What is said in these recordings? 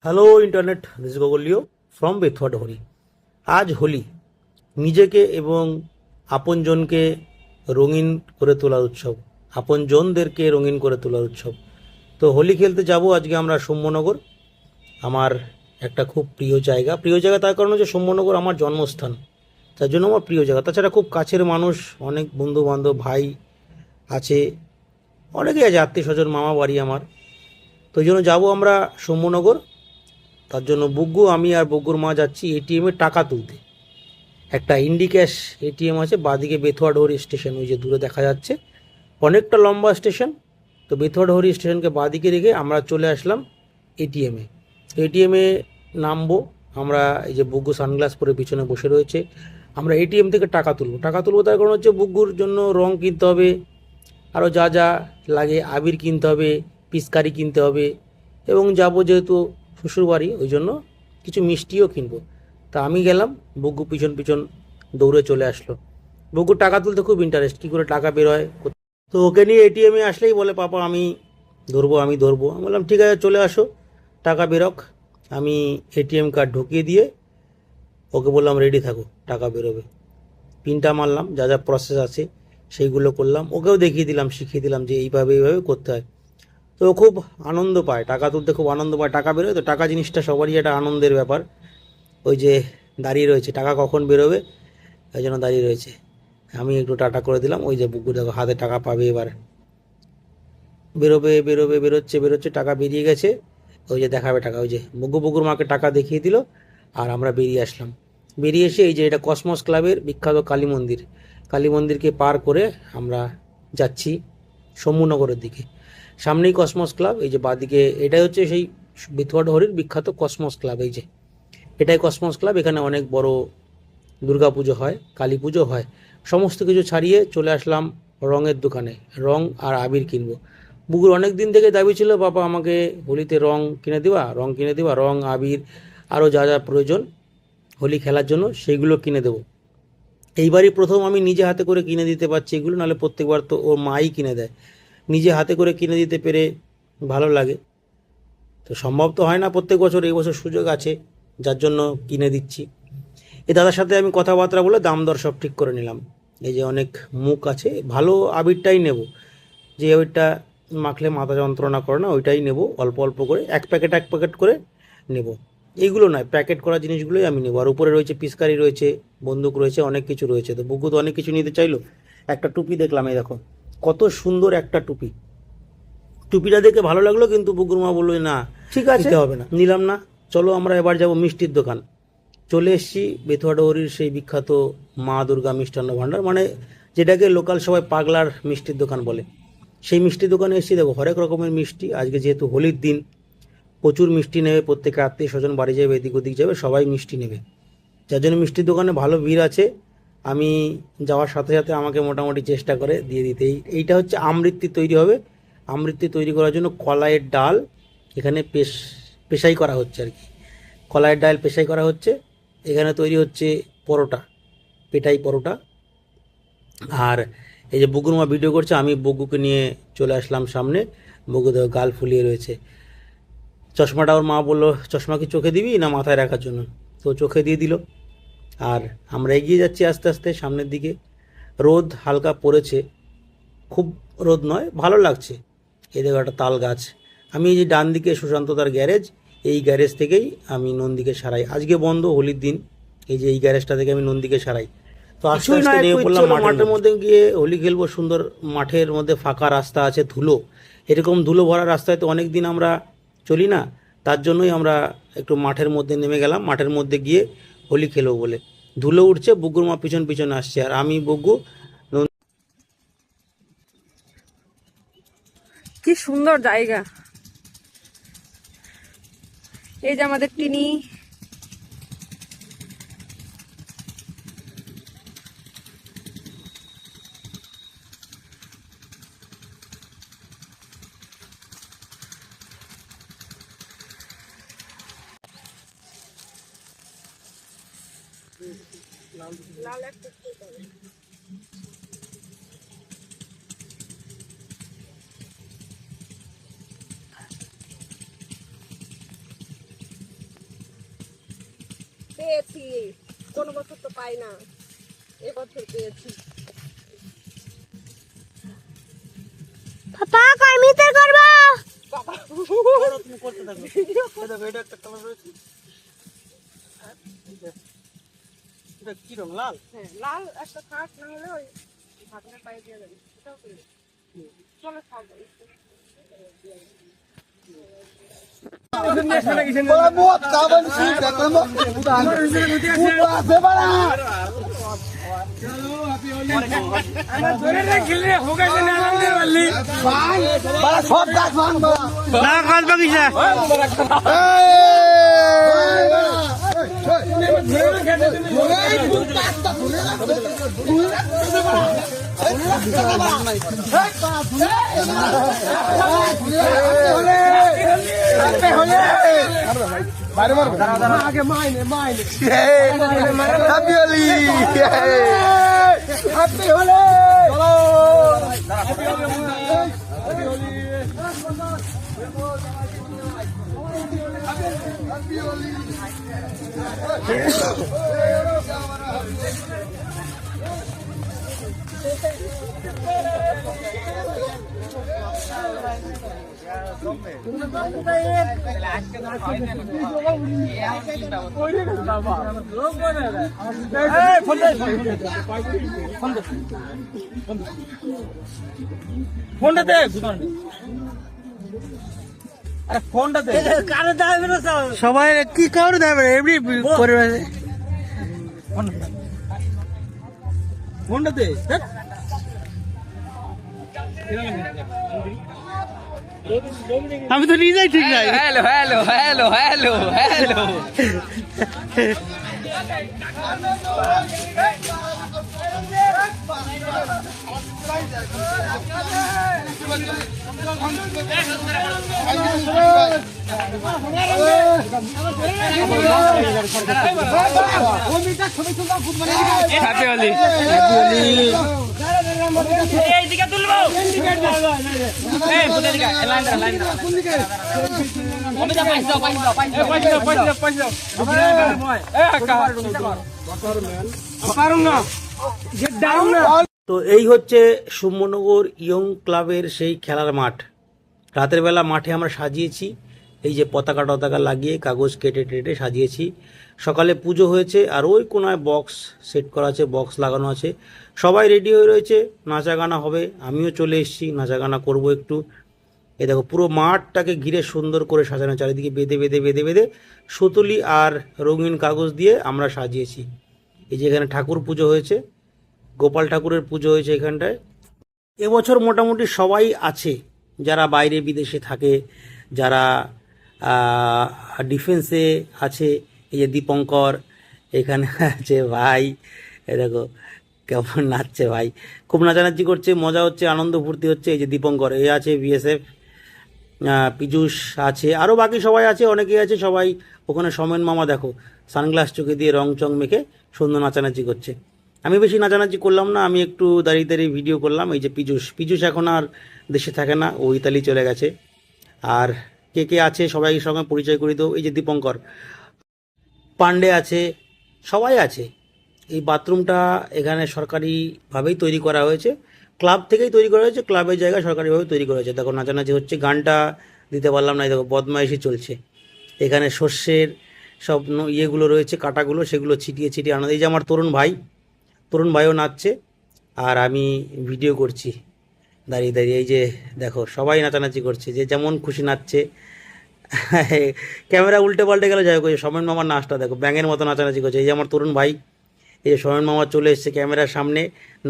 Hello internet, this গগলিও from Bethuadahari. আজ হোলি, নিজেকে এবং আপনজনকে রঙিন করে তোলার উৎসব, আপনজনদেরকে রঙিন করে তোলার উৎসব। তো হোলি খেলতে যাব আজকে আমরা সৌম্যনগর। আমার একটা খুব প্রিয় জায়গা তার কারণ হচ্ছে সৌম্যনগর আমার জন্মস্থান, তার জন্য আমার প্রিয় জায়গা। তাছাড়া খুব কাছের মানুষ, অনেক বন্ধু বান্ধব, ভাই আছে, অনেকেই আছে, আত্মীয় স্বজন, মামা বাড়ি আমার। তো ওই জন্য যাবো আমরা সৌম্যনগর। তার জন্য বুগ্গু, আমি আর বুগ্গুর মা যাচ্ছি এটিএমে টাকা তুলতে। একটা ইন্ডিক্যাশ এটিএম আছে বাদিকে, বেথুয়াডহরি স্টেশন ওই যে দূরে দেখা যাচ্ছে, অনেকটা লম্বা স্টেশন। তো বেথুয়াডহরি স্টেশনকে বাদিকে রেখে আমরা চলে আসলাম এটিএমে। এটিএমে নামবো আমরা। এই যে বুগ্গু সানগ্লাস পরে পিছনে বসে রয়েছে। আমরা এটিএম থেকে টাকা তুলবো তার কারণ হচ্ছে বুগ্গুর জন্য রং কিনতে হবে, আরও যা যা লাগে, আবির কিনতে হবে, পিচকারি কিনতে হবে, এবং যাবো যেহেতু শ্বশুরবাড়ি, ওই জন্য কিছু মিষ্টিও কিনবো। তা আমি গেলাম, বুগ্গু পিছন পিছন দৌড়ে চলে আসলো। বুগ্গুর টাকা তুলতে খুব ইন্টারেস্ট, কী করে টাকা বের হয়। তো ওকে নিয়ে এটিএমে আসলেই বলে, পাপা আমি ধরবো। আমি বললাম ঠিক আছে, চলে আসো, টাকা বেরোক। আমি এটিএম কার্ড ঢুকিয়ে দিয়ে ওকে বললাম রেডি থাকো, টাকা বেরোবে। পিনটা মারলাম, যা যা প্রসেস আছে সেইগুলো করলাম, ওকেও দেখিয়ে দিলাম, শিখিয়ে দিলাম যে এইভাবে করতে হয়। তো ও খুব আনন্দ পায়, টাকা তুলতে খুব আনন্দ পায়। টাকা বেরোয় তো, টাকা জিনিসটা সবারই একটা আনন্দের ব্যাপার। ওই যে দাঁড়িয়ে রয়েছে, টাকা কখন বেরোবে ওই জন্য দাঁড়িয়ে রয়েছে। আমি একটু টাটা করে দিলাম, ওই যে বুকু দেখো হাতে টাকা পাবে এবার, বেরোচ্ছে, টাকা বেরিয়ে গেছে। ওই যে দেখাবে টাকা, ওই যে বুকুর মাকে টাকা দেখিয়ে দিল। আর আমরা বেরিয়ে আসলাম। বেরিয়ে এসে এই যে এটা কসমস ক্লাবের বিখ্যাত কালী মন্দির, কালী মন্দিরকে পার করে আমরা যাচ্ছি শম্ভুনগরের দিকে। সামনেই কসমস ক্লাব, এই যে বাদিকে এটাই হচ্ছে সেই বেথুয়াডহরির বিখ্যাত কসমস ক্লাব। এই যে এটাই কসমস ক্লাব, এখানে অনেক বড় দুর্গা পুজো হয়, কালী পুজো হয়। সমস্ত কিছু ছাড়িয়ে চলে আসলাম রঙের দোকানে, রং আর আবির কিনবো। বুকুর অনেক দিন থেকে দাবি ছিল, বাবা আমাকে হোলিতে রং কিনে দেওয়া, রং আবির আরও যা যা প্রয়োজন হোলি খেলার জন্য সেইগুলো কিনে দেবো। এইবারই প্রথম আমি নিজে হাতে করে কিনে দিতে পারছি এগুলো, নাহলে প্রত্যেকবার তো ওর মাই কিনে দেয়। নিজে হাতে করে কিনে দিতে পেরে ভালো লাগে। তো সম্ভব তো হয় না প্রত্যেক বছর, এই বছর সুযোগ আছে যার জন্য কিনে দিচ্ছি। এই দাদার সাথে আমি কথাবার্তা বলে দাম দর সব ঠিক করে নিলাম। এই যে অনেক মুখ আছে, ভালো আবিরটাই নেব, যে আবিরটা মাখলে মাথা যন্ত্রণা করে না, ওইটাই নেব। অল্প অল্প করে এক প্যাকেট করে নেব। এইগুলো নয়, প্যাকেট করা জিনিসগুলোই আমি নেব। আর উপরে রয়েছে পিচকারি, রয়েছে বন্দুক, রয়েছে অনেক কিছু রয়েছে। তো বুকু তো অনেক কিছু নিতে চাইলো। একটা টুপি দেখলাম, এই দেখো কত সুন্দর একটা টুপি। টুপিটা দেখে ভালো লাগলো, কিন্তু বুকুর মা বললো না ঠিক আছে, নিতে হবে না, নিলাম না। চলো আমরা এবার যাব মিষ্টির দোকান। চলে এসেছি বেথুয়াডহরির সেই বিখ্যাত মা দুর্গা মিষ্টান্ন ভাণ্ডার, মানে যেটাকে লোকাল সবাই পাগলার মিষ্টির দোকান বলে। সেই মিষ্টির দোকানে এসেছি, দেখো হরেক রকমের মিষ্টি। আজকে যেহেতু হোলির দিন, প্রচুর মিষ্টি নেবে, প্রত্যেকে আত্মীয় স্বজন বাড়ি যাবে, এদিক ওদিক যাবে, সবাই মিষ্টি নেবে। যার জন্য মিষ্টির দোকানে ভালো ভিড় আছে। আমি যাওয়ার সাথে সাথে আমাকে মোটামুটি চেষ্টা করে দিয়ে দিতে। এইটা হচ্ছে আমৃত্যি তৈরি হবে। আমৃত্যি তৈরি করার জন্য কলাইয়ের ডাল এখানে পেশাই করা হচ্ছে আর কি। কলাইয়ের ডাল পেশাই করা হচ্ছে। এখানে তৈরি হচ্ছে পরোটা, পেটাই পরোটা। আর এই যে বুগুর মা ভিডিও করছে, আমি বুগুকে নিয়ে চলে আসলাম সামনে। বুগু দেখো গাল ফুলিয়ে রয়েছে। চশমাটা ওর মা বললো, চশমা কি চোখে দিবি না মাথায় রাখার জন্য? তো চোখে দিয়ে দিল। আর আমরা এগিয়ে যাচ্ছি আস্তে আস্তে সামনের দিকে। রোদ হালকা পড়েছে, খুব রোদ নয়, ভালো লাগছে। এই দেখো একটা তাল গাছ। আমি এই যে ডান দিকে সুশান্ত তার গ্যারেজ, এই গ্যারেজ থেকেই আমি নন্দীকে সারাই। আজকে বন্ধ, হোলির দিন। এই যে এই গ্যারেজটা থেকে আমি নন্দীকে সারাই। তো আস্তে আস্তে নেমে পড়লাম মাঠের মধ্যে, গিয়ে হোলি খেলবো। সুন্দর মাঠের মধ্যে ফাঁকা রাস্তা আছে, ধুলো, এরকম ধুলো ভরা রাস্তায় তো অনেক দিন আমরা চলি না। তার জন্যই আমরা একটু মাঠের মধ্যে নেমে গেলাম, মাঠের মধ্যে গিয়ে হোলি খেলবো বলে। ধুলো উঠছে, বুগ্গুর মা পিছন পিছন আসছে, আর আমি বুগ্গু। কি সুন্দর জায়গা। এই যে আমাদের টিনি, লাল একটা পেয়েছি, কোনো বছর তো পাই না, এবছর পেয়েছি। পাপা কয় মিটার করবো? তুমি করতে থাকো। দেখো এটা একটা কালার রয়েছে, এটা কি রং? লাল। হ্যাঁ, লাল একটা থাক, না হলে ওই ঢাকনার পায়ে দিয়ে যাবে, এটাও করে দেবে। চলো খাবো। সবাই কি কারো দেবে এমনি করে ফোনটাতে আমি তো নিজেই ঠিক নাই। Hello hello hello hello hello happy Holi. এইদিকে তুলবো, এই বুঝে দিকে লাইন ধর, লাইন ধর। আমি যা পয়সা পয়সা তো এই হচ্ছে সুমনগর ইয়ং ক্লাবের সেই খেলার মাঠ। রাতের বেলা মাঠে আমরা সাজিয়েছি, এই যে পতাকা টতাকা লাগিয়ে কাগজ কেটে টেটে সাজিয়েছি। সকালে পুজো হয়েছে, আর ওই কোনায় বক্স সেট করা আছে, বক্স লাগানো আছে, সবাই রেডি হয়ে রয়েছে, নাচা গানা হবে। আমিও চলে এসেছি, নাচা গানা করবো একটু। এই দেখো পুরো মাঠটাকে ঘিরে সুন্দর করে সাজানো, চারিদিকে বেঁধে বেঁধে বেঁধে বেঁধে সুতুলি আর রঙিন কাগজ দিয়ে আমরা সাজিয়েছি। এই যে এখানে ঠাকুর পুজো হয়েছে, গোপাল ঠাকুরের পুজো হয়েছে এখানটায়। এবছর মোটামুটি সবাই আছে, যারা বাইরে বিদেশে থাকে, যারা ডিফেন্সে আছে। এই যে দীপঙ্কর এখানে আছে ভাই, এই দেখো কেমন নাচছে ভাই, খুব নাচানাচি করছে, মজা হচ্ছে, আনন্দ ফুর্তি হচ্ছে। এই যে দীপঙ্কর এ আছে বিএসএফ, পীযূষ আছে, আরও বাকি সবাই আছে, অনেকেই আছে। সবাই ওখানে সমেন মামা দেখো সানগ্লাস চোখে দিয়ে রং চং মেখে সুন্দর নাচানাচি করছে। আমি বেশি নাচানাচি করলাম না, আমি একটু দাঁড়িয়ে দাঁড়িয়ে ভিডিও করলাম। এই যে পীযূষ এখন আর দেশে থাকে না, ও ইতালি চলে গেছে। আর কে কে আছে সবাই সঙ্গে পরিচয় করে দেবো। এই যে দীপঙ্কর, পান্ডে আছে, সবাই আছে। এই বাথরুমটা এখানে সরকারিভাবেই তৈরি করা হয়েছে, ক্লাব থেকেই তৈরি করা হয়েছে, ক্লাবের জায়গায় সরকারিভাবে তৈরি করা হয়েছে। দেখো নাচানাচি হচ্ছে, গানটা দিতে পারলাম না, এই দেখো বদমাইশি চলছে। এখানে শস্যের সব ইয়েগুলো রয়েছে, কাটাগুলো, সেগুলো ছিটিয়ে ছিটিয়ে আনন্দ। এই যে আমার তরুণ ভাইও নাচছে, আর আমি ভিডিও করছি দাঁড়িয়ে দাঁড়িয়ে। এই যে দেখো সবাই নাচানাচি করছে, যে যেমন খুশি নাচছে। ক্যামেরা উল্টে পাল্টে গেলে যাই হোক, সমেন মামার নাচটা দেখো, ব্যাঙের মতো নাচানাচি করছে। এই যে আমার তরুণ ভাই, এই যে সমেন মামা চলে এসছে ক্যামেরার সামনে,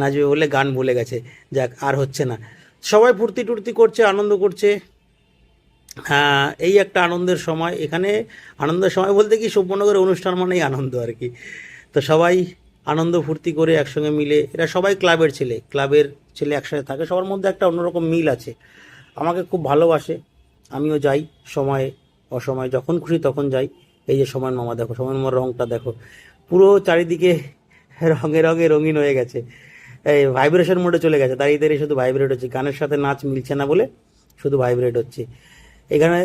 নাচবে বলে গান ভুলে গেছে। যাক, আর হচ্ছে না, সবাই ফুর্তি টুর্তি করছে, আনন্দ করছে। হ্যাঁ, এই একটা আনন্দের সময় এখানে। আনন্দের সময় বলতে কি, সুবর্ণনগরের অনুষ্ঠান মানেই আনন্দ আর কি। তো সবাই আনন্দ ফুর্তি করে একসঙ্গে মিলে, এরা সবাই ক্লাবের ছেলে একসাথে থাকে, সবার মধ্যে একটা অন্যরকম মিল আছে। আমাকে খুব ভালোবাসে, আমিও যাই সময়ে অসময়ে, যখন খুশি তখন যাই। এই যে সমান মামা দেখো, সমান মামার রংটা দেখো, পুরো চারিদিকে রঙে রঙে রঙিন হয়ে গেছে। এই ভাইব্রেশন মোডে চলে গেছে, দাঁড়িয়ে দাঁড়িয়ে শুধু ভাইব্রেট হচ্ছে, গানের সাথে নাচ মিলছে না বলে শুধু ভাইব্রেট হচ্ছে। এখানে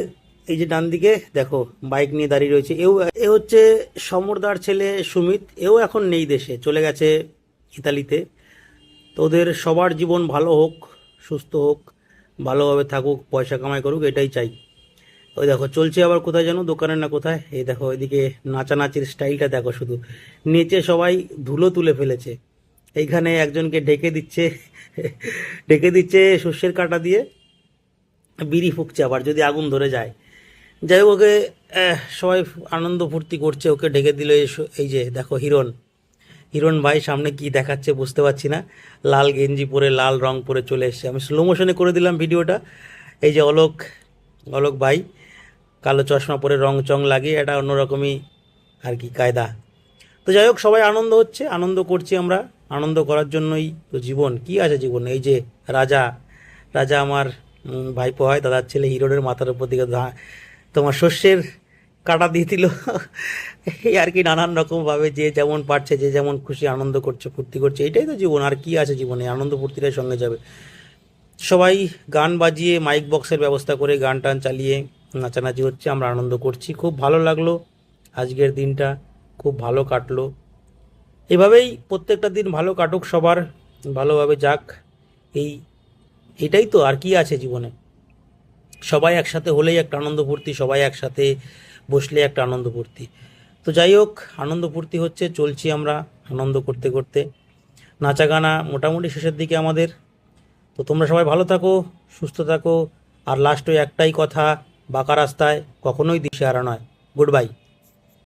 এই যে ডান দিকে দেখো বাইক নিয়ে দাঁড়িয়ে রয়েছে, এ হচ্ছে সমরদার ছেলে সুমিত, এও এখন নেই দেশে, চলে গেছে ইতালিতে। তো ওদের সবার জীবন ভালো হোক, সুস্থ হোক, ভালোভাবে থাকুক, পয়সা কামাই করুক, এটাই চাই। ওই দেখো চলছে আবার কোথায় যেন, দোকানে না কোথায়, এই দেখো ওইদিকে নাচানাচির স্টাইলটা দেখো শুধু, নিচে সবাই ধুলো তুলে ফেলেছে, এইখানে একজনকে ঢেকে দিচ্ছে সর্ষের কাঁটা দিয়ে, বিড়ি ফুঁকছে আবার যদি আগুন ধরে যায়। যাই হোক ওকে সবাই আনন্দ ফুর্তি করছে, ওকে ঢেকে দিল। এই যে দেখো হিরণ ভাই সামনে কি দেখাচ্ছে বুঝতে পারছি না, লাল গেঞ্জি পরে লাল রং পরে চলে এসছে। আমি স্লো মোশনে করে দিলাম ভিডিওটা। এই যে অলোক ভাই কালো চশমা পরে রং চং লাগিয়ে, এটা অন্যরকমই আর কি কায়দা। তো যাই হোক সবাই আনন্দ হচ্ছে, আনন্দ করছি আমরা, আনন্দ করার জন্যই তো জীবন, কি আছে জীবনে। এই যে রাজা আমার ভাইপো হয়, দাদার ছেলে, হিরোনের মাথার উপর দিকে তোমার শস্যের কাটা দিয়ে দিল। এই আর কি নানান রকমভাবে যে যেমন পারছে, যে যেমন খুশি আনন্দ করছে, ফুর্তি করছে, এটাই তো জীবন, আর কি আছে জীবনে, আনন্দ ফুর্তিটাই সঙ্গে যাবে। সবাই গান বাজিয়ে মাইক বক্সের ব্যবস্থা করে গান টান চালিয়ে নাচানাচি হচ্ছে, আমরা আনন্দ করছি। খুব ভালো লাগলো আজকের দিনটা, খুব ভালো কাটলো। এভাবেই প্রত্যেকটা দিন ভালো কাটুক সবার, ভালোভাবে যাক, এটাই তো, আর কি আছে জীবনে। সবাই একসাথে হলেই একটা আনন্দ ফুর্তি, সবাই একসাথে বসলে একটা আনন্দ ফুর্তি। তো যাই হোক আনন্দ ফুর্তি হচ্ছে, চলছি আমরা আনন্দ করতে করতে। নাচা গানা মোটামুটি শেষের দিকে আমাদের। তো তোমরা সবাই ভালো থাকো, সুস্থ থাকো, আর লাস্টে একটাই কথা, বাঁকা রাস্তায় কখনোই দিশেহারা নয়। Good bye.